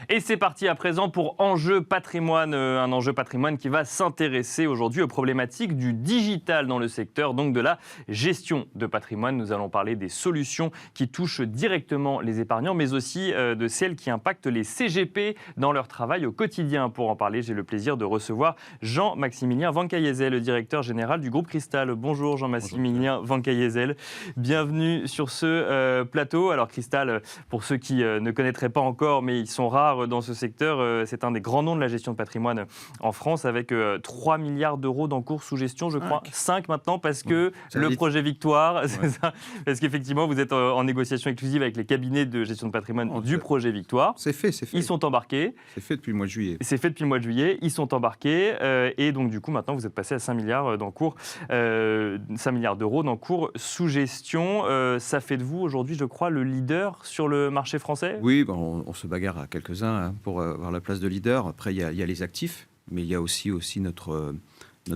Et c'est parti à présent pour Enjeu Patrimoine, un enjeu patrimoine qui va s'intéresser aujourd'hui aux problématiques du digital dans le secteur, donc de la gestion de patrimoine. Nous allons parler des solutions qui touchent directement les épargnants, mais aussi de celles qui impactent les CGP dans leur travail au quotidien. Pour en parler, j'ai le plaisir de recevoir Jean-Maximilien Vancayezel, le directeur général du groupe Cristal. Bonjour Jean-Maximilien Vancayezel, bienvenue sur ce plateau. Alors Cristal, pour ceux qui ne connaîtraient pas encore, mais ils sont rares dans ce secteur, c'est un des grands noms de la gestion de patrimoine en France, avec 3 milliards d'euros d'encours sous gestion, je crois. 5 maintenant, parce que le projet Victoire, c'est ça, parce qu'effectivement, vous êtes en négociation exclusive avec les cabinets de gestion de patrimoine du projet Victoire. C'est fait. Ils sont embarqués. C'est fait depuis le mois de juillet. C'est fait depuis le mois de juillet, ils sont embarqués, et donc du coup, maintenant, vous êtes passé à 5 milliards d'encours, 5 milliards d'euros d'encours sous gestion. Ça fait de vous, aujourd'hui, je crois, le leader sur le marché français ? Oui, on se bagarre à quelques-uns pour avoir la place de leader. Après, il y a les actifs, mais il y a aussi notre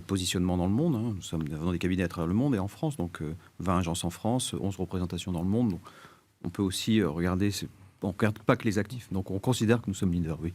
positionnement dans le monde. Nous avons des cabinets à travers le monde et en France, donc 20 agences en France, 11 représentations dans le monde. Donc, on peut aussi regarder... On ne regarde pas que les actifs, donc on considère que nous sommes leaders, oui.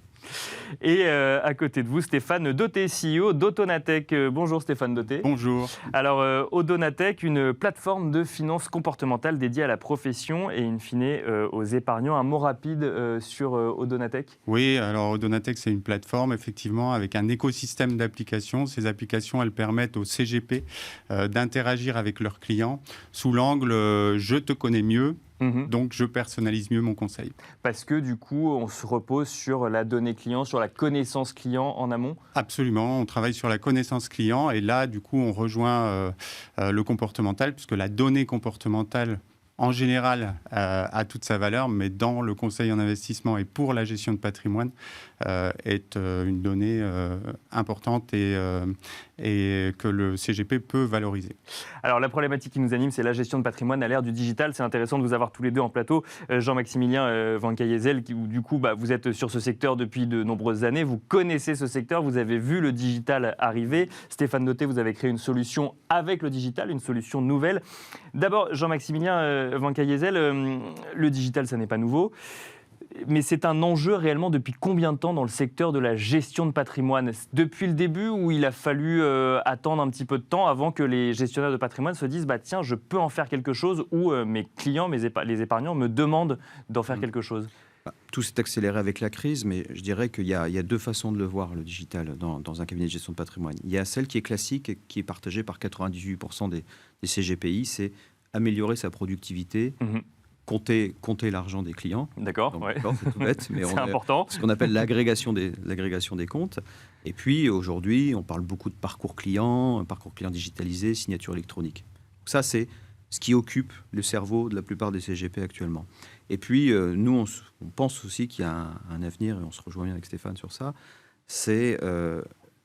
Et à côté de vous, Stéphane Dauté, CEO d'Autonatech. Bonjour Stéphane Dauté. Bonjour. Alors, Autonatech, une plateforme de finance comportementale dédiée à la profession et in fine aux épargnants. Un mot rapide sur Autonatech ? Oui, alors Autonatech, c'est une plateforme, effectivement, avec un écosystème d'applications. Ces applications, elles permettent aux CGP d'interagir avec leurs clients sous l'angle « je te connais mieux ». Donc, je personnalise mieux mon conseil. Parce que, du coup, on se repose sur la donnée client, sur la connaissance client en amont ? Absolument. On travaille sur la connaissance client. Et là, du coup, on rejoint le comportemental, puisque la donnée comportementale, en général, a toute sa valeur, mais dans le conseil en investissement et pour la gestion de patrimoine, est une donnée importante et que le CGP peut valoriser. Alors, la problématique qui nous anime, c'est la gestion de patrimoine à l'ère du digital. C'est intéressant de vous avoir tous les deux en plateau. Jean-Maximilien Vancayezel, du coup, vous êtes sur ce secteur depuis de nombreuses années. Vous connaissez ce secteur, vous avez vu le digital arriver. Stéphane Dauté, vous avez créé une solution avec le digital, une solution nouvelle. D'abord, Jean-Maximilien Vancayezel, le digital, ça n'est pas nouveau. Mais c'est un enjeu réellement depuis combien de temps dans le secteur de la gestion de patrimoine ? Depuis le début, où il a fallu attendre un petit peu de temps avant que les gestionnaires de patrimoine se disent tiens, je peux en faire quelque chose, ou mes clients, les épargnants me demandent d'en faire quelque chose. Tout s'est accéléré avec la crise, mais je dirais qu'il y a deux façons de le voir, le digital, dans un cabinet de gestion de patrimoine. Il y a celle qui est classique et qui est partagée par 98% des CGPI, c'est améliorer sa productivité, compter l'argent des clients. D'accord, ouais. C'est tout bête, mais c'est important. Ce qu'on appelle l'agrégation des comptes. Et puis, aujourd'hui, on parle beaucoup de parcours client digitalisé, signature électronique. Donc ça, c'est ce qui occupe le cerveau de la plupart des CGP actuellement. Et puis, nous, on pense aussi qu'il y a un avenir, et on se rejoint bien avec Stéphane sur ça, c'est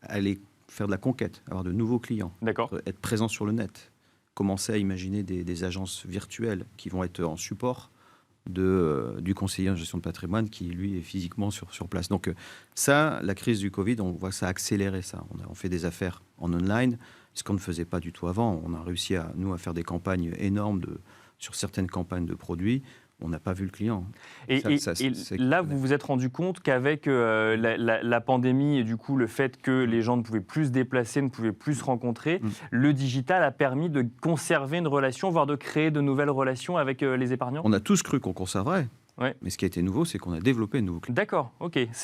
aller faire de la conquête, avoir de nouveaux clients, être présent sur le net, commencer à imaginer des agences virtuelles qui vont être en support du conseiller en gestion de patrimoine qui, lui, est physiquement sur place. Donc ça, la crise du Covid, on voit que ça a accéléré ça. On fait des affaires en online, ce qu'on ne faisait pas du tout avant. On a réussi à faire des campagnes énormes sur certaines campagnes de produits. On n'a pas vu le client. Et là, vous vous êtes rendu compte qu'avec la pandémie et du coup le fait que les gens ne pouvaient plus se déplacer, ne pouvaient plus se rencontrer, le digital a permis de conserver une relation, voire de créer de nouvelles relations avec les épargnants ? On a tous cru qu'on conserverait. Ouais. Mais ce qui a été nouveau, c'est qu'on a développé de nouveaux clients. D'accord, ok. Parce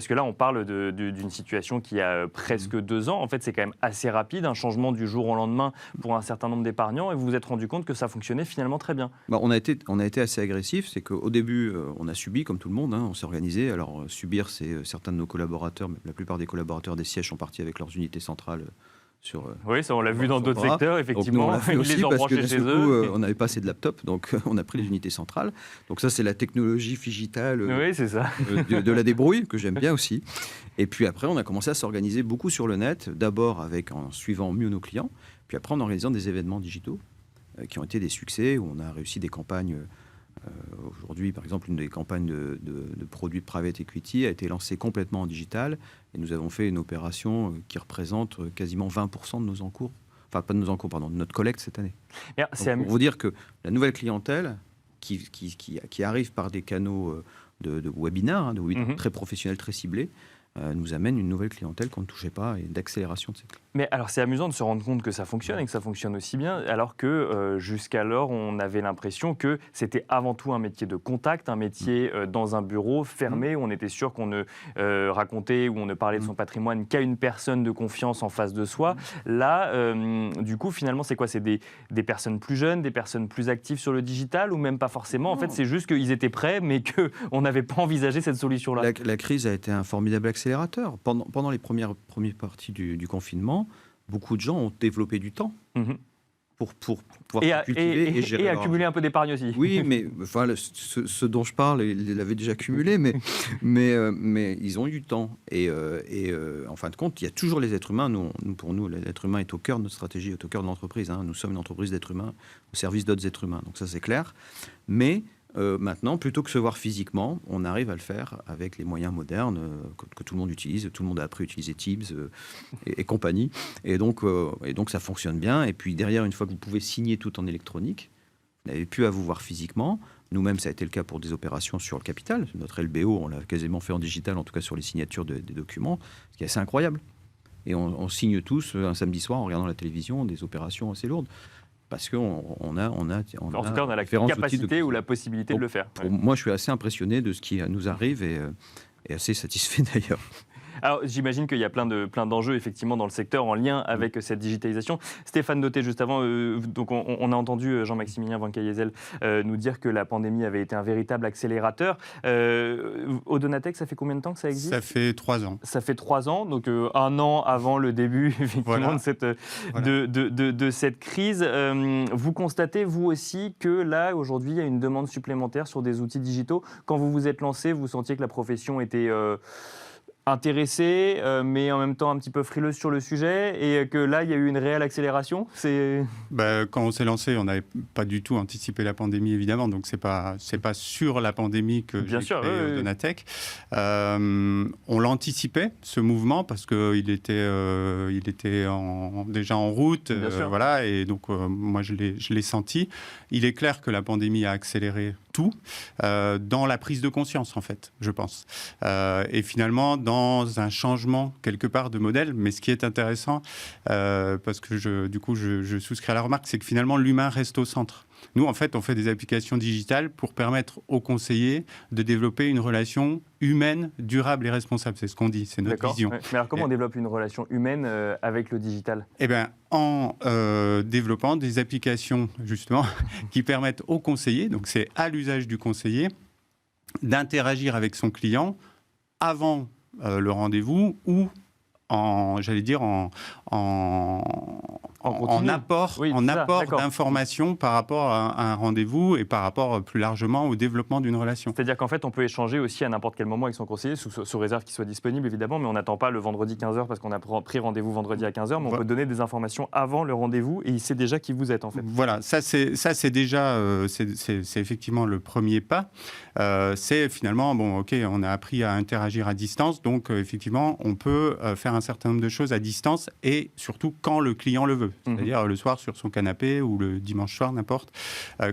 que là, on parle d'une situation qui a presque 2 ans. En fait, c'est quand même assez rapide, un changement du jour au lendemain pour un certain nombre d'épargnants. Et vous vous êtes rendu compte que ça fonctionnait finalement très bien. On a été assez agressif. C'est qu'au début, on a subi, comme tout le monde, on s'est organisé. Alors, subir, c'est certains de nos collaborateurs, mais la plupart des collaborateurs des sièges sont partis avec leurs unités centrales. Oui, ça on l'a vu dans d'autres secteurs, effectivement. Donc, nous, on l'a fait aussi ils les ont parce que branchés chez eux. on n'avait pas assez de laptops, donc on a pris les unités centrales. Donc ça, c'est la technologie digitale de la débrouille, que j'aime bien aussi. Et puis après, on a commencé à s'organiser beaucoup sur le net, d'abord en suivant mieux nos clients, puis après en organisant des événements digitaux qui ont été des succès, où on a réussi des campagnes. Aujourd'hui, par exemple, une des campagnes de produits de private equity a été lancée complètement en digital et nous avons fait une opération qui représente quasiment 20% de nos encours, enfin pas de nos encours, pardon, de notre collecte cette année. Donc, pour vous dire que la nouvelle clientèle qui arrive par des canaux de webinaires, très professionnels, très ciblés, nous amène une nouvelle clientèle qu'on ne touchait pas et d'accélération de cette clientèle. Mais alors c'est amusant de se rendre compte que ça fonctionne et que ça fonctionne aussi bien, alors que jusqu'alors on avait l'impression que c'était avant tout un métier de contact, un métier dans un bureau fermé où on était sûr qu'on ne racontait ou on ne parlait de son patrimoine qu'à une personne de confiance en face de soi. Là, du coup finalement c'est quoi? C'est des personnes plus jeunes, des personnes plus actives sur le digital ou même pas forcément? En fait c'est juste qu'ils étaient prêts mais qu'on n'avait pas envisagé cette solution-là. La crise a été un formidable accélérateur. Pendant les premières parties du confinement, beaucoup de gens ont développé du temps pour pouvoir cultiver et gérer et accumuler un peu d'épargne aussi. Oui, mais enfin, ce dont je parle, ils l'avaient déjà cumulé, mais ils ont eu du temps. Et en fin de compte, il y a toujours les êtres humains. Pour nous, l'être humain est au cœur de notre stratégie, est au cœur de l'entreprise. Nous sommes une entreprise d'êtres humains au service d'autres êtres humains. Donc ça, c'est clair. Mais maintenant, plutôt que se voir physiquement, on arrive à le faire avec les moyens modernes que tout le monde utilise. Tout le monde a appris à utiliser Teams et compagnie. Et donc, ça fonctionne bien. Et puis derrière, une fois que vous pouvez signer tout en électronique, vous n'avez plus à vous voir physiquement. Nous-mêmes, ça a été le cas pour des opérations sur le capital. Notre LBO, on l'a quasiment fait en digital, en tout cas sur les signatures des documents, ce qui est assez incroyable. Et on signe tous un samedi soir en regardant la télévision des opérations assez lourdes. Parce qu'en tout cas, on a la capacité ou la possibilité de le faire. Moi, je suis assez impressionné de ce qui nous arrive et assez satisfait d'ailleurs. Alors, j'imagine qu'il y a plein d'enjeux effectivement dans le secteur en lien avec cette digitalisation. Stéphane Dauté, juste avant, donc on a entendu Jean-Maximilien Van Cayézel nous dire que la pandémie avait été un véritable accélérateur. Audonatech, ça fait combien de temps que ça existe? Ça fait 3 ans. Ça fait 3 ans, donc 1 an avant le début effectivement de cette crise. Vous constatez, vous aussi, que là, aujourd'hui, il y a une demande supplémentaire sur des outils digitaux. Quand vous vous êtes lancé, vous sentiez que la profession était intéressée, mais en même temps un petit peu frileuse sur le sujet, et que là, il y a eu une réelle accélération. Quand on s'est lancé, on n'avait pas du tout anticipé la pandémie, évidemment, donc c'est pas sur la pandémie que j'ai créé Audonatech. On l'anticipait, ce mouvement, parce qu'il était déjà en route, voilà, et donc moi je l'ai senti. Il est clair que la pandémie a accéléré tout dans la prise de conscience, en fait, je pense. Et finalement, dans un changement, quelque part, de modèle. Mais ce qui est intéressant, parce que je souscris à la remarque, c'est que finalement, l'humain reste au centre. Nous, en fait, on fait des applications digitales pour permettre aux conseillers de développer une relation humaine, durable et responsable. C'est ce qu'on dit, c'est notre vision. Ouais. Mais alors, comment on développe une relation humaine avec le digital? Eh bien, en développant des applications, justement, qui permettent aux conseillers, donc c'est à l'usage du conseiller, d'interagir avec son client avant le rendez-vous ou en apport, d'informations par rapport à un rendez-vous et par rapport plus largement au développement d'une relation. C'est-à-dire qu'en fait, on peut échanger aussi à n'importe quel moment avec son conseiller, sous réserve qu'il soit disponible, évidemment, mais on n'attend pas le vendredi 15h parce qu'on a pris rendez-vous vendredi à 15h, mais on peut donner des informations avant le rendez-vous et il sait déjà qui vous êtes, en fait. Voilà, ça c'est déjà, c'est effectivement le premier pas. C'est finalement, on a appris à interagir à distance, donc effectivement, on peut faire un certain nombre de choses à distance et surtout quand le client le veut. C'est-à-dire le soir sur son canapé ou le dimanche soir, n'importe,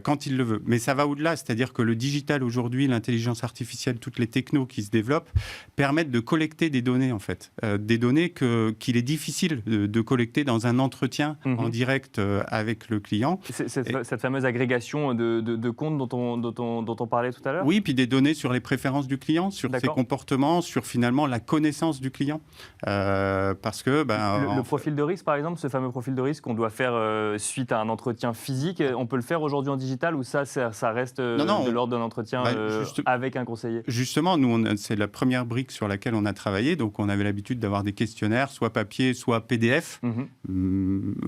quand il le veut. Mais ça va au-delà, c'est-à-dire que le digital aujourd'hui, l'intelligence artificielle, toutes les technos qui se développent, permettent de collecter des données, en fait. Des données qu'il est difficile de collecter dans un entretien en direct avec le client. Cette fameuse agrégation de comptes dont on parlait tout à l'heure? Oui, puis des données sur les préférences du client, sur ses comportements, sur finalement la connaissance du client. Parce que... le profil de risque, par exemple, ce fameux profil de risque qu'on doit faire suite à un entretien physique, on peut le faire aujourd'hui en digital ou ça reste de l'ordre d'un entretien avec un conseiller? Justement, nous, c'est la première brique sur laquelle on a travaillé. Donc, on avait l'habitude d'avoir des questionnaires, soit papier, soit PDF.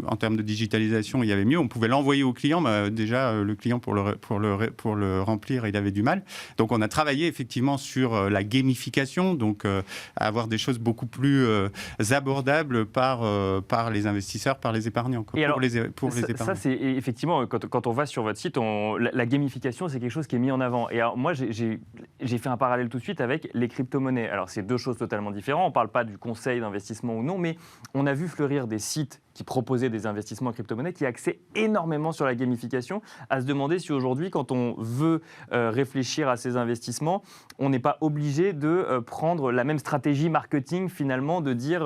En termes de digitalisation, il y avait mieux. On pouvait l'envoyer au client. Mais déjà, le client, pour le remplir, il avait du mal. Donc, on a travaillé effectivement sur la gamification, donc avoir des choses beaucoup plus abordables par les investisseurs, par les épargnants. Les épargnants. Ça, c'est effectivement, quand on va sur votre site, la gamification, c'est quelque chose qui est mis en avant. Et alors, moi, j'ai fait un parallèle tout de suite avec les crypto-monnaies. Alors, c'est deux choses totalement différentes. On ne parle pas du conseil d'investissement ou non, mais on a vu fleurir des sites qui proposait des investissements en crypto-monnaie, qui axait énormément sur la gamification, à se demander si aujourd'hui, quand on veut réfléchir à ces investissements, on n'est pas obligé de prendre la même stratégie marketing finalement, de dire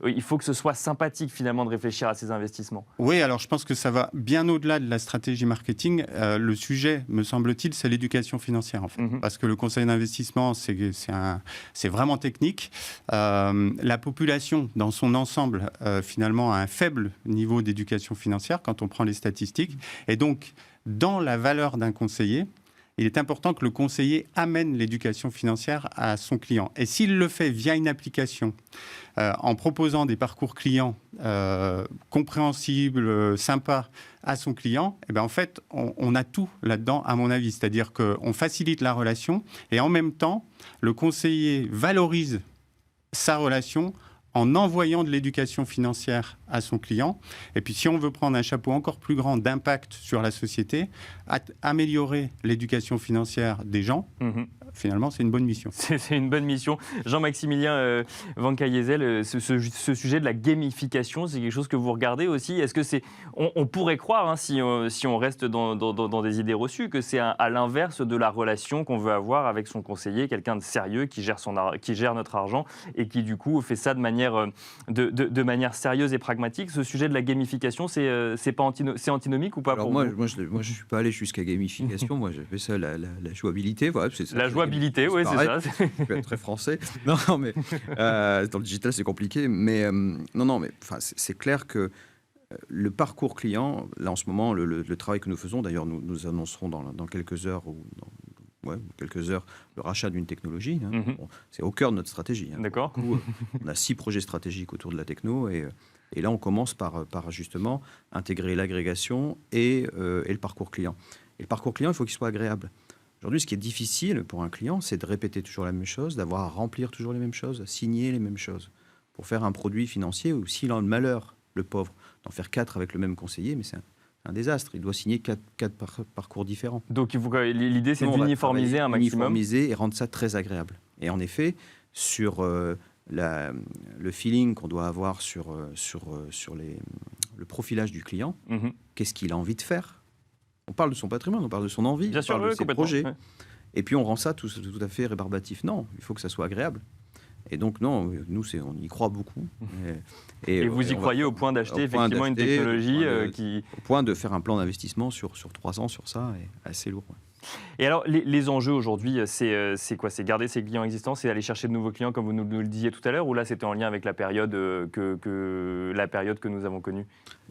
il faut que ce soit sympathique finalement de réfléchir à ces investissements. Oui, alors je pense que ça va bien au-delà de la stratégie marketing. Le sujet, me semble-t-il, c'est l'éducation financière en fait. Parce que le conseil d'investissement, c'est vraiment technique. La population, dans son ensemble, finalement, a un faible niveau d'éducation financière quand on prend les statistiques. Et donc, dans la valeur d'un conseiller, il est important que le conseiller amène l'éducation financière à son client. Et s'il le fait via une application, en proposant des parcours clients compréhensibles, sympas à son client, eh bien, en fait, on a tout là-dedans, à mon avis. C'est-à-dire qu'on facilite la relation et en même temps, le conseiller valorise sa relation en envoyant de l'éducation financière à son client. Et puis, si on veut prendre un chapeau encore plus grand d'impact sur la société, améliorer l'éducation financière des gens, finalement, c'est une bonne mission. C'est une bonne mission. Jean-Maximilien Van Cayezel, ce sujet de la gamification, c'est quelque chose que vous regardez aussi. Est-ce que c'est... On pourrait croire, hein, si on reste dans des idées reçues, que c'est à l'inverse de la relation qu'on veut avoir avec son conseiller, quelqu'un de sérieux qui gère notre argent et qui, du coup, fait ça de manière sérieuse et pragmatique. Ce sujet de la gamification, c'est antinomique ou pas? Alors pour moi, vous? je ne suis pas allé jusqu'à gamification. Moi, j'ai fait ça la jouabilité. Voilà, c'est ça, la jouabilité, oui, c'est ça. Je vais être très français. Non, mais dans le digital, c'est compliqué. Mais c'est clair que le parcours client, là, en ce moment, le travail que nous faisons, d'ailleurs, nous annoncerons dans quelques heures le rachat d'une technologie. Hein. Bon, c'est au cœur de notre stratégie. Hein. D'accord. Du coup, on a 6 projets stratégiques autour de la techno et là, on commence par justement intégrer l'agrégation et le parcours client. Et le parcours client, il faut qu'il soit agréable. Aujourd'hui, ce qui est difficile pour un client, c'est de répéter toujours la même chose, d'avoir à remplir toujours les mêmes choses, à signer les mêmes choses. Pour faire un produit financier, ou s'il a le malheur, le pauvre, d'en faire 4 avec le même conseiller, mais c'est un désastre. Il doit signer 4 parcours différents. Donc l'idée, c'est d'uniformiser un maximum. Uniformiser et rendre ça très agréable. Et en effet, sur le feeling qu'on doit avoir sur le profilage du client, qu'est-ce qu'il a envie de faire? On parle de son patrimoine, on parle de son envie, Bien sûr, on parle de ses projets. Ouais. Et puis on rend ça tout à fait rébarbatif. Non, il faut que ça soit agréable. Et donc, non, nous, on y croit beaucoup. Et vous y croyez au point d'acheter effectivement une technologie qui... Au point de faire un plan d'investissement sur 3 ans sur ça, est assez lourd. Ouais. Et alors, les enjeux aujourd'hui, c'est quoi? C'est garder ses clients existants, c'est aller chercher de nouveaux clients, comme vous nous le disiez tout à l'heure, ou là, c'était en lien avec la période que nous avons connue?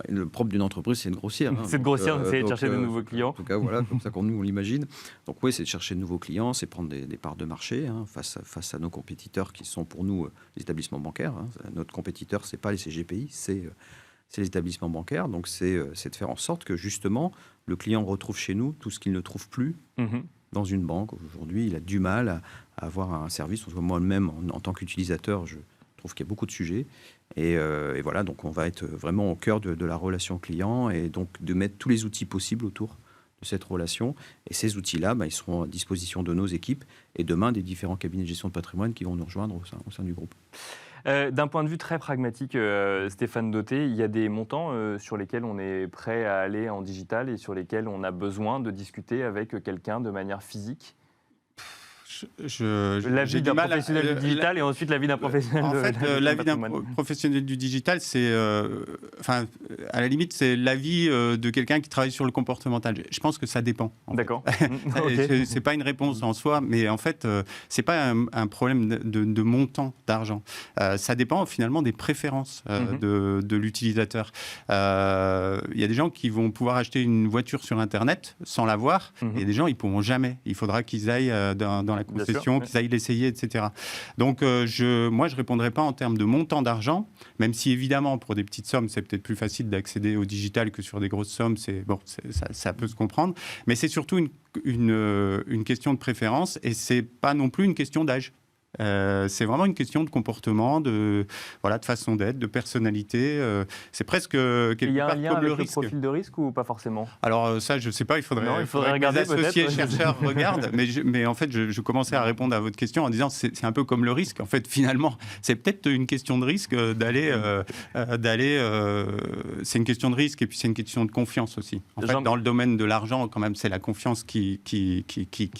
Le propre d'une entreprise, c'est de grossir. C'est de grossir, c'est de chercher de nouveaux clients. En tout cas, voilà, comme ça qu'on nous l'imagine. Donc oui, c'est de chercher de nouveaux clients, c'est prendre des parts de marché face à nos compétiteurs qui sont pour nous les établissements bancaires. Hein. Notre compétiteur, c'est pas les CGPI, c'est les établissements bancaires. Donc c'est de faire en sorte que justement le client retrouve chez nous tout ce qu'il ne trouve plus dans une banque. Aujourd'hui, il a du mal à avoir un service. Moi-même, en tant qu'utilisateur, je trouve qu'il y a beaucoup de sujets. Et voilà, donc on va être vraiment au cœur de la relation client et donc de mettre tous les outils possibles autour de cette relation. Et ces outils-là, ils seront à disposition de nos équipes et demain des différents cabinets de gestion de patrimoine qui vont nous rejoindre au sein du groupe. D'un point de vue très pragmatique, Stéphane Dauté, il y a des montants sur lesquels on est prêt à aller en digital et sur lesquels on a besoin de discuter avec quelqu'un de manière physique? La vie d'un professionnel du digital et ensuite la vie d'un professionnel en fait, la vie d'un professionnel du digital, c'est, à la limite, c'est la vie de quelqu'un qui travaille sur le comportemental. Je pense que ça dépend. D'accord. Okay. C'est pas une réponse en soi, mais en fait, c'est pas un problème de montant d'argent. Ça dépend finalement des préférences de l'utilisateur. Il y a des gens qui vont pouvoir acheter une voiture sur Internet sans la voir, et des gens, ils pourront jamais. Il faudra qu'ils aillent dans la concession, qu'ils aillent l'essayer, etc. Donc, moi, je ne répondrai pas en termes de montant d'argent, même si, évidemment, pour des petites sommes, c'est peut-être plus facile d'accéder au digital que sur des grosses sommes. Ça peut se comprendre. Mais c'est surtout une question de préférence et ce n'est pas non plus une question d'âge. C'est vraiment une question de comportement, de façon d'être, de personnalité. C'est presque quelque Il y a un part lien comme avec le le risque. profil de risque ou pas forcément? Alors ça, je ne sais pas, il faudrait que regarder les associés peut-être. chercheurs regardent. Mais en fait, je commençais à répondre à votre question en disant c'est un peu comme le risque. En fait, finalement, c'est peut-être une question de risque d'aller. C'est une question de risque et puis c'est une question de confiance aussi. En fait, dans le domaine de l'argent, quand même, c'est la confiance qui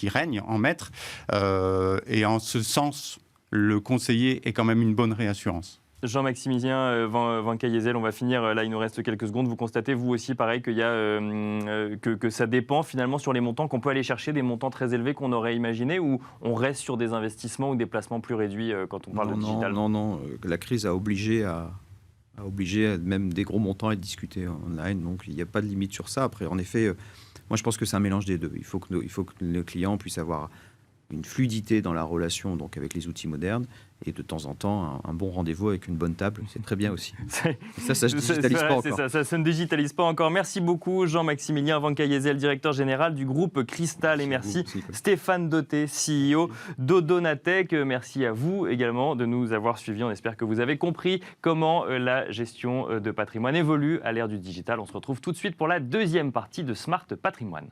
règne en maître. Et en ce sens, le conseiller est quand même une bonne réassurance. Jean-Maximilien Van Cayezel, on va finir, là il nous reste quelques secondes. Vous constatez, vous aussi, pareil, qu'il y a, que ça dépend finalement sur les montants, qu'on peut aller chercher des montants très élevés qu'on aurait imaginé, ou on reste sur des investissements ou des placements plus réduits quand on parle de digital? Non. La crise a obligé même des gros montants à être discutés online, donc il n'y a pas de limite sur ça. Après, en effet, moi je pense que c'est un mélange des deux. Il faut que le client puisse avoir une fluidité dans la relation donc avec les outils modernes et de temps en temps un bon rendez-vous avec une bonne table, c'est très bien aussi. Ça se digitalise pas encore. Ça se ne digitalise pas encore. Merci beaucoup Jean-Maximilien Van Cayezel, directeur général du groupe Cristal, et merci Stéphane Dauté, CEO d'Odonatech. Merci à vous également de nous avoir suivis. On espère que vous avez compris comment la gestion de patrimoine évolue à l'ère du digital. On se retrouve tout de suite pour la deuxième partie de Smart Patrimoine.